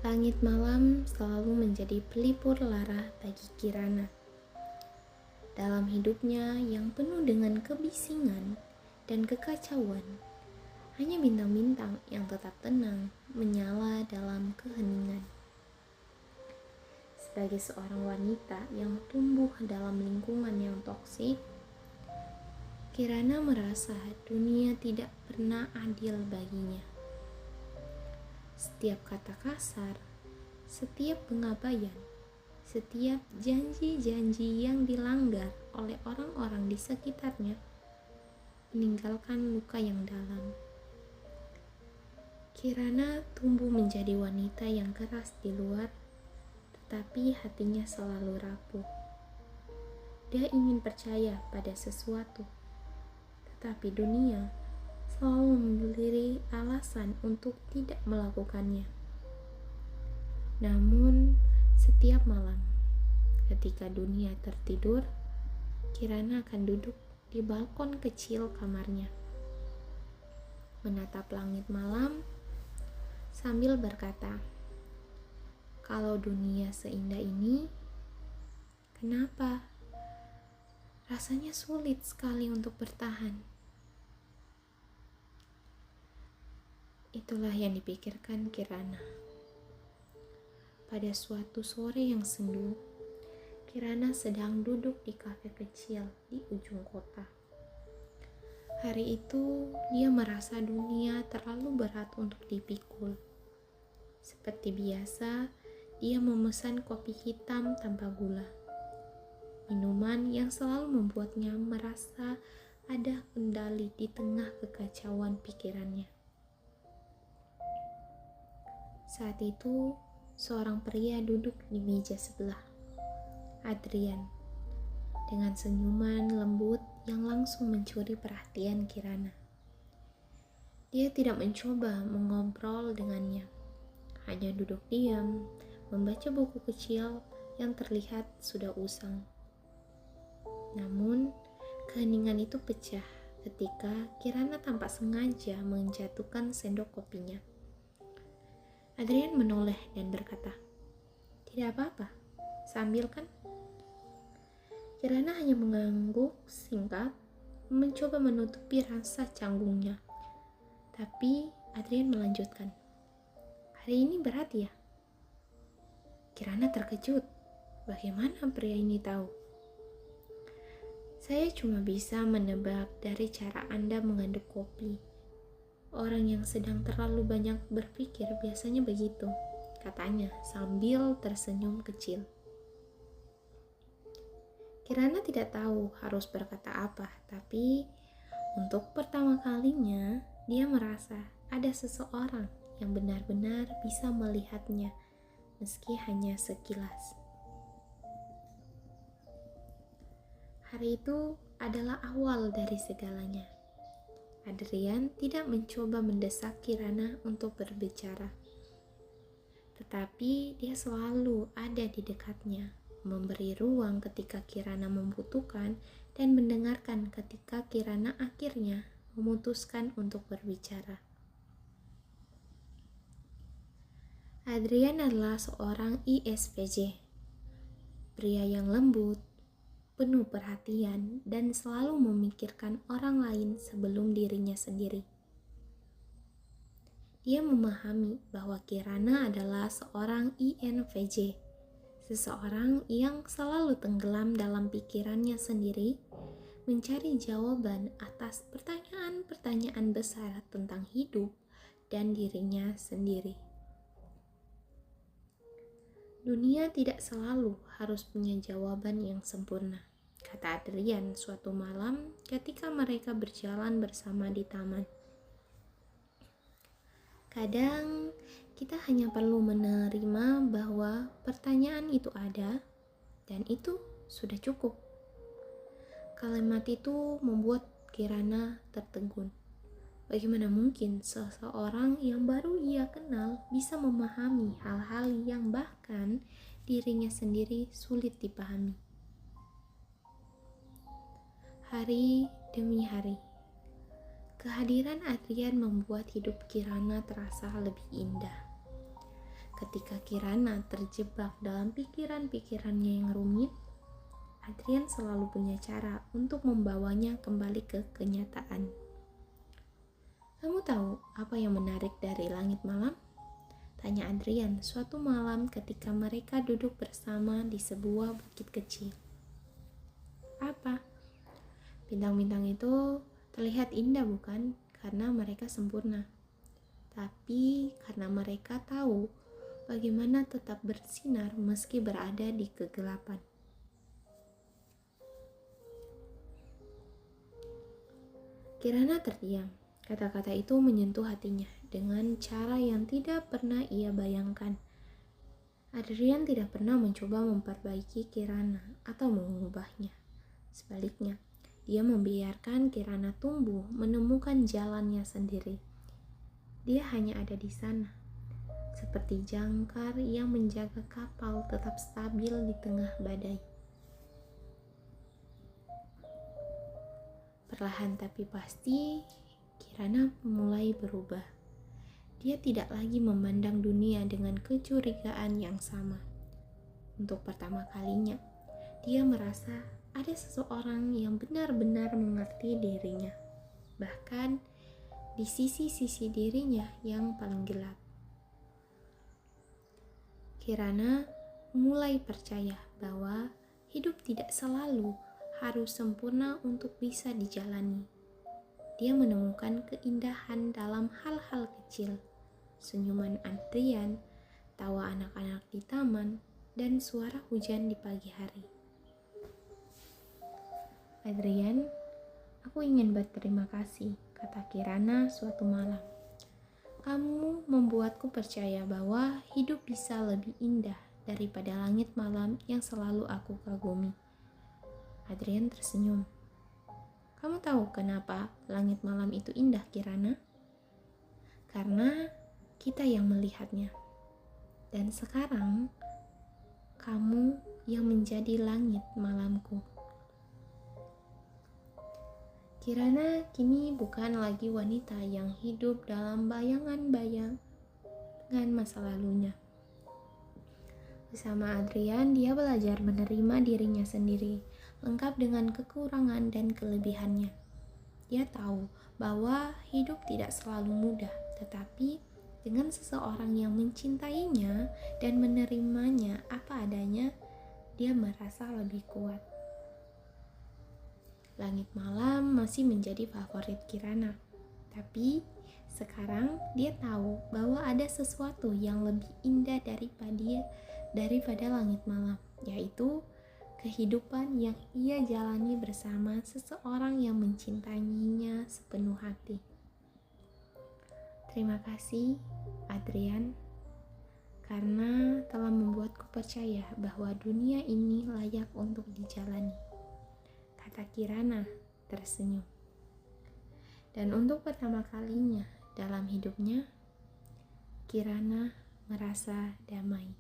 Langit malam selalu menjadi pelipur lara bagi Kirana. Dalam hidupnya yang penuh dengan kebisingan dan kekacauan, hanya bintang-bintang yang tetap tenang menyala dalam keheningan. Sebagai seorang wanita yang tumbuh dalam lingkungan yang toksik, Kirana merasa dunia tidak pernah adil baginya. Setiap kata kasar, setiap pengabaian, setiap janji-janji yang dilanggar oleh orang-orang di sekitarnya meninggalkan luka yang dalam. Kirana tumbuh menjadi wanita yang keras di luar, tetapi hatinya selalu rapuh. Dia ingin percaya pada sesuatu, tetapi dunia selalu memberi alasan untuk tidak melakukannya. Namun, setiap malam, ketika dunia tertidur, Kirana akan duduk di balkon kecil kamarnya, menatap langit malam sambil berkata, "Kalau dunia seindah ini, kenapa rasanya sulit sekali untuk bertahan?" Itulah yang dipikirkan Kirana. Pada suatu sore yang sendu, Kirana sedang duduk di kafe kecil di ujung kota. Hari itu, dia merasa dunia terlalu berat untuk dipikul. Seperti biasa, dia memesan kopi hitam tanpa gula. Minuman yang selalu membuatnya merasa ada kendali di tengah kekacauan pikirannya. Saat itu, seorang pria duduk di meja sebelah, Adrian, dengan senyuman lembut yang langsung mencuri perhatian Kirana. Dia tidak mencoba mengobrol dengannya, hanya duduk diam, membaca buku kecil yang terlihat sudah usang. Namun, keheningan itu pecah ketika Kirana tanpa sengaja menjatuhkan sendok kopinya. Adrian menoleh dan berkata, "Tidak apa-apa, sambil kan?" Kirana hanya mengangguk singkat, mencoba menutupi rasa canggungnya. Tapi Adrian melanjutkan, "Hari ini berat ya?" Kirana terkejut. Bagaimana pria ini tahu? "Saya cuma bisa menebak dari cara Anda mengaduk kopi. Orang yang sedang terlalu banyak berpikir biasanya begitu," katanya sambil tersenyum kecil. Kirana tidak tahu harus berkata apa, tapi untuk pertama kalinya dia merasa ada seseorang yang benar-benar bisa melihatnya meski hanya sekilas. Hari itu adalah awal dari segalanya. Adrian tidak mencoba mendesak Kirana untuk berbicara, tetapi dia selalu ada di dekatnya, memberi ruang ketika Kirana membutuhkan dan mendengarkan ketika Kirana akhirnya memutuskan untuk berbicara. Adrian adalah seorang ISPJ, pria yang lembut, penuh perhatian, dan selalu memikirkan orang lain sebelum dirinya sendiri. Dia memahami bahwa Kirana adalah seorang INFJ, seseorang yang selalu tenggelam dalam pikirannya sendiri, mencari jawaban atas pertanyaan-pertanyaan besar tentang hidup dan dirinya sendiri. Dunia tidak selalu harus punya jawaban yang sempurna, kata Adrian suatu malam ketika mereka berjalan bersama di taman. Kadang kita hanya perlu menerima bahwa pertanyaan itu ada, dan itu sudah cukup. Kalimat itu membuat Kirana tertegun. Bagaimana mungkin seseorang yang baru ia kenal bisa memahami hal-hal yang bahkan dirinya sendiri sulit dipahami? Hari demi hari, kehadiran Adrian membuat hidup Kirana terasa lebih indah. Ketika Kirana terjebak dalam pikiran-pikirannya yang rumit, Adrian selalu punya cara untuk membawanya kembali ke kenyataan. "Kamu tahu apa yang menarik dari langit malam?" tanya Adrian suatu malam ketika mereka duduk bersama di sebuah bukit kecil. "Apa?" "Bintang-bintang itu terlihat indah, bukan? Karena mereka sempurna. Tapi karena mereka tahu bagaimana tetap bersinar meski berada di kegelapan." Kirana terdiam. Kata-kata itu menyentuh hatinya dengan cara yang tidak pernah ia bayangkan. Adrian tidak pernah mencoba memperbaiki Kirana atau mengubahnya. Sebaliknya, dia membiarkan Kirana tumbuh menemukan jalannya sendiri. Dia hanya ada di sana, seperti jangkar yang menjaga kapal tetap stabil di tengah badai. Perlahan tapi pasti, Kirana mulai berubah. Dia tidak lagi memandang dunia dengan kecurigaan yang sama. Untuk pertama kalinya, dia merasa ada seseorang yang benar-benar mengerti dirinya, bahkan di sisi-sisi dirinya yang paling gelap. Kirana mulai percaya bahwa hidup tidak selalu harus sempurna untuk bisa dijalani. Dia menemukan keindahan dalam hal-hal kecil, senyuman Adrian, tawa anak-anak di taman, dan suara hujan di pagi hari. "Adrian, aku ingin berterima kasih," kata Kirana suatu malam. "Kamu membuatku percaya bahwa hidup bisa lebih indah daripada langit malam yang selalu aku kagumi." Adrian tersenyum. "Kamu tahu kenapa langit malam itu indah, Kirana? Karena kita yang melihatnya. Dan sekarang, kamu yang menjadi langit malamku." Kirana kini bukan lagi wanita yang hidup dalam bayangan-bayangan masa lalunya. Bersama Adrian, dia belajar menerima dirinya sendiri, lengkap dengan kekurangan dan kelebihannya. Dia tahu bahwa hidup tidak selalu mudah, tetapi dengan seseorang yang mencintainya dan menerimanya apa adanya, dia merasa lebih kuat. Langit malam masih menjadi favorit Kirana, tapi sekarang dia tahu bahwa ada sesuatu yang lebih indah daripada langit malam, yaitu kehidupan yang ia jalani bersama seseorang yang mencintainya sepenuh hati. Terima kasih, Adrian, karena telah membuatku percaya bahwa dunia ini layak untuk dijalani, kata Kirana tersenyum. Dan untuk pertama kalinya dalam hidupnya, Kirana merasa damai.